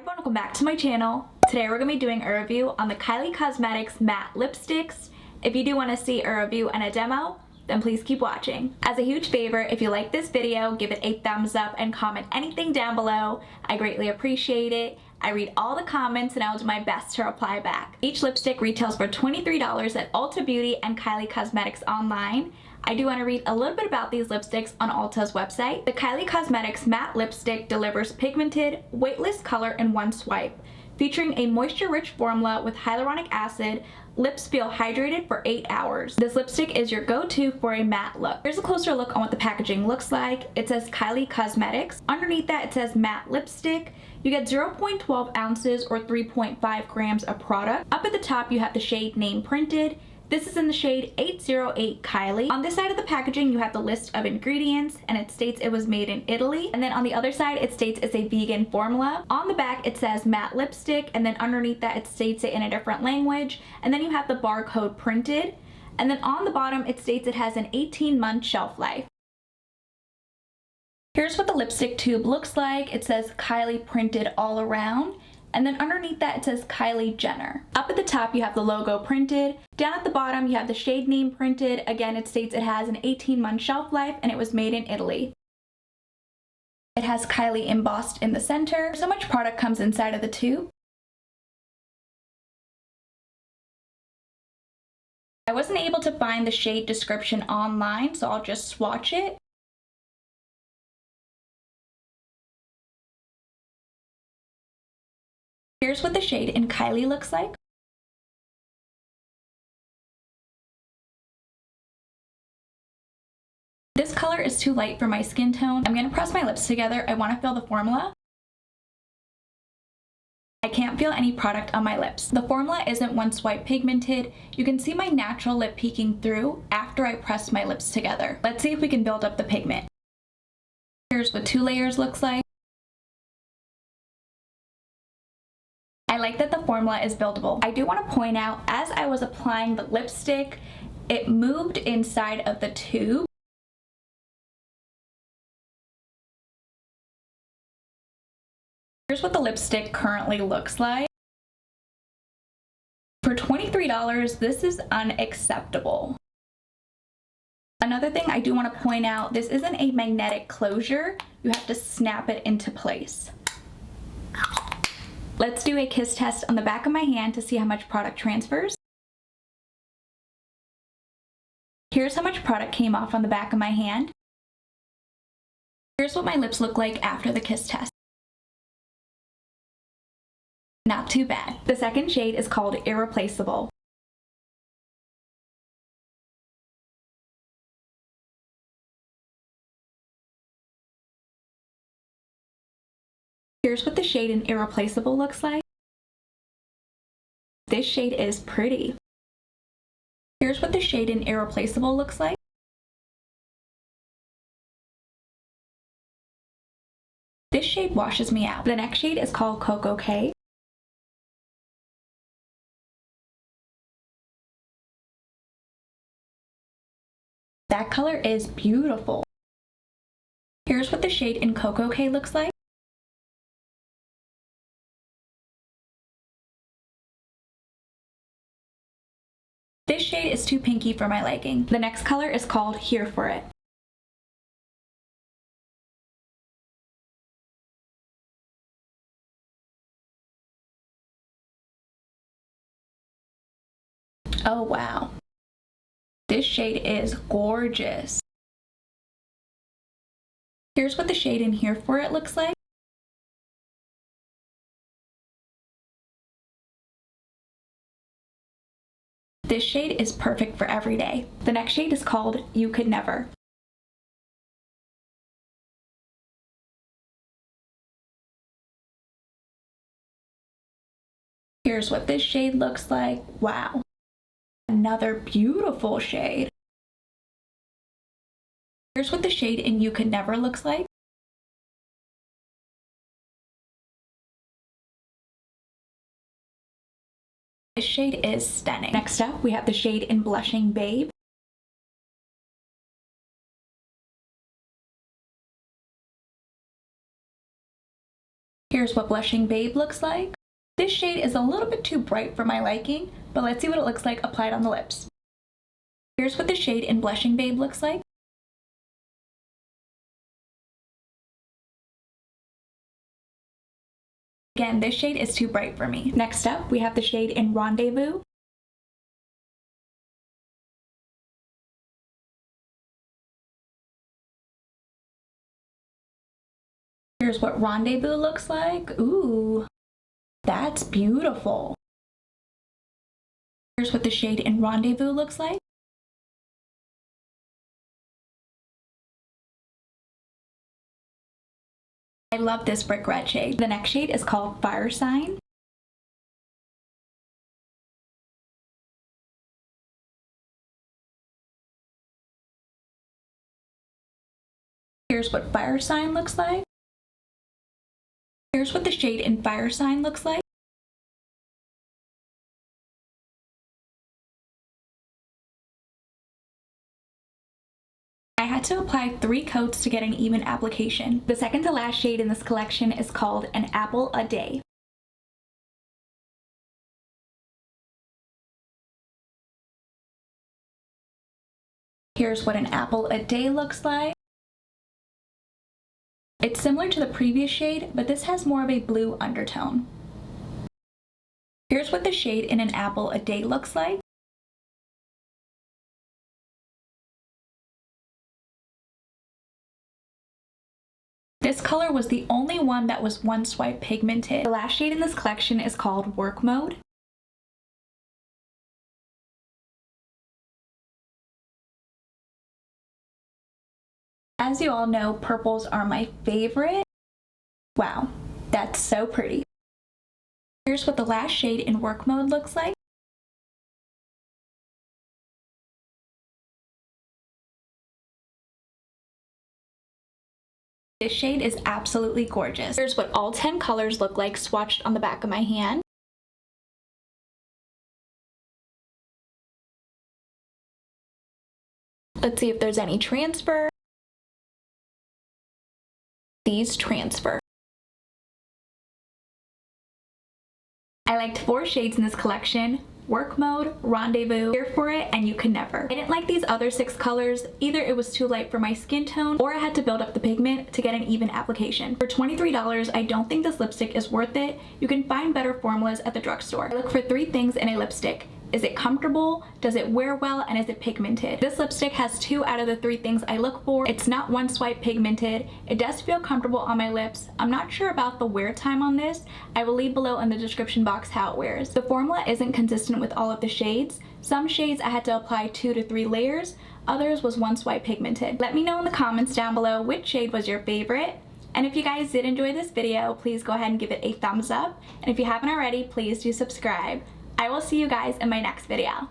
everyone, welcome back to my channel. Today we're going to be doing a review on the Kylie Cosmetics matte lipsticks. If you do want to see a review and a demo, then please keep watching. As a huge favor, if you like this video, give it a thumbs up and comment anything down below. I greatly appreciate it. I read all the comments and I will do my best to reply back. Each lipstick retails for $23 at Ulta Beauty and Kylie Cosmetics online. I do want to read a little bit about these lipsticks on Ulta's website. The Kylie Cosmetics matte lipstick delivers pigmented, weightless color in one swipe. Featuring a moisture-rich formula with hyaluronic acid, lips feel hydrated for 8 hours. This lipstick is your go-to for a matte look. Here's a closer look on what the packaging looks like. It says Kylie Cosmetics. Underneath that it says matte lipstick. You get 0.12 ounces or 3.5 grams of product. Up at the top you have the shade name printed. This is in the shade 808 Kylie. On this side of the packaging, you have the list of ingredients and it states it was made in Italy. And then on the other side, it states it's a vegan formula. On the back, it says matte lipstick, and then underneath that, it states it in a different language. And then you have the barcode printed. And then on the bottom, it states it has an 18-month shelf life. Here's what the lipstick tube looks like. It says Kylie printed all around. And then underneath that it says Kylie Jenner. Up at the top you have the logo printed. Down at the bottom you have the shade name printed. Again, it states it has an 18-month shelf life and it was made in Italy. It has Kylie embossed in the center. So much product comes inside of the tube. I wasn't able to find the shade description online, so I'll just swatch it. Here's what the shade in Kylie looks like. This color is too light for my skin tone. I'm going to press my lips together. I want to feel the formula. I can't feel any product on my lips. The formula isn't one swipe pigmented. You can see my natural lip peeking through after I press my lips together. Let's see if we can build up the pigment. Here's what 2 layers looks like. I like that the formula is buildable. I do want to point out, as I was applying the lipstick, it moved inside of the tube. Here's what the lipstick currently looks like. For $23, this is unacceptable. Another thing I do want to point out, this isn't a magnetic closure. You have to snap it into place. Let's do a kiss test on the back of my hand to see how much product transfers. Here's how much product came off on the back of my hand. Here's what my lips look like after the kiss test. Not too bad. The second shade is called Irreplaceable. Here's what the shade in Irreplaceable looks like. This shade is pretty. Here's what the shade in Irreplaceable looks like. This shade washes me out. The next shade is called xoxo. That color is beautiful. Here's what the shade in xoxo looks like. This shade is too pinky for my liking. The next color is called Here For It. Oh wow. This shade is gorgeous. Here's what the shade in Here For It looks like. This shade is perfect for every day. The next shade is called You Could Never. Here's what this shade looks like. Wow. Another beautiful shade. Here's what the shade in You Could Never looks like. This shade is stunning. Next up, we have the shade in Blushing Babe. Here's what Blushing Babe looks like. This shade is a little bit too bright for my liking, but let's see what it looks like applied on the lips. Here's what the shade in Blushing Babe looks like. Again, this shade is too bright for me. Next up, we have the shade in Rendezvous. Here's what Rendezvous looks like. Ooh, that's beautiful. Here's what the shade in Rendezvous looks like. I love this brick red shade. The next shade is called Fire Sign. Here's what Fire Sign looks like. Here's what the shade in Fire Sign looks like. I had to apply 3 coats to get an even application. The second to last shade in this collection is called An Apple a Day. Here's what an apple a day looks like. It's similar to the previous shade, but this has more of a blue undertone. Here's what the shade in An Apple a Day looks like. This color was the only one that was one swipe pigmented. The last shade in this collection is called Work Mode. As you all know, purples are my favorite. Wow, that's so pretty. Here's what the last shade in Work Mode looks like. This shade is absolutely gorgeous. Here's what all 10 colors look like swatched on the back of my hand. Let's see if there's any transfer. These transfer. I liked 4 shades in this collection: Work Mode, Rendezvous, Here for It, and You Can Never. I didn't like these other 6 colors. Either it was too light for my skin tone, or I had to build up the pigment to get an even application. For $23, I don't think this lipstick is worth it. You can find better formulas at the drugstore. I look for 3 things in a lipstick. Is it comfortable? Does it wear well? And is it pigmented? This lipstick has 2 out of the 3 things I look for. It's not one swipe pigmented. It does feel comfortable on my lips. I'm not sure about the wear time on this. I will leave below in the description box how it wears. The formula isn't consistent with all of the shades. Some shades I had to apply 2 to 3 layers. Others was one swipe pigmented. Let me know in the comments down below which shade was your favorite. And if you guys did enjoy this video, please go ahead and give it a thumbs up. And if you haven't already, please do subscribe. I will see you guys in my next video.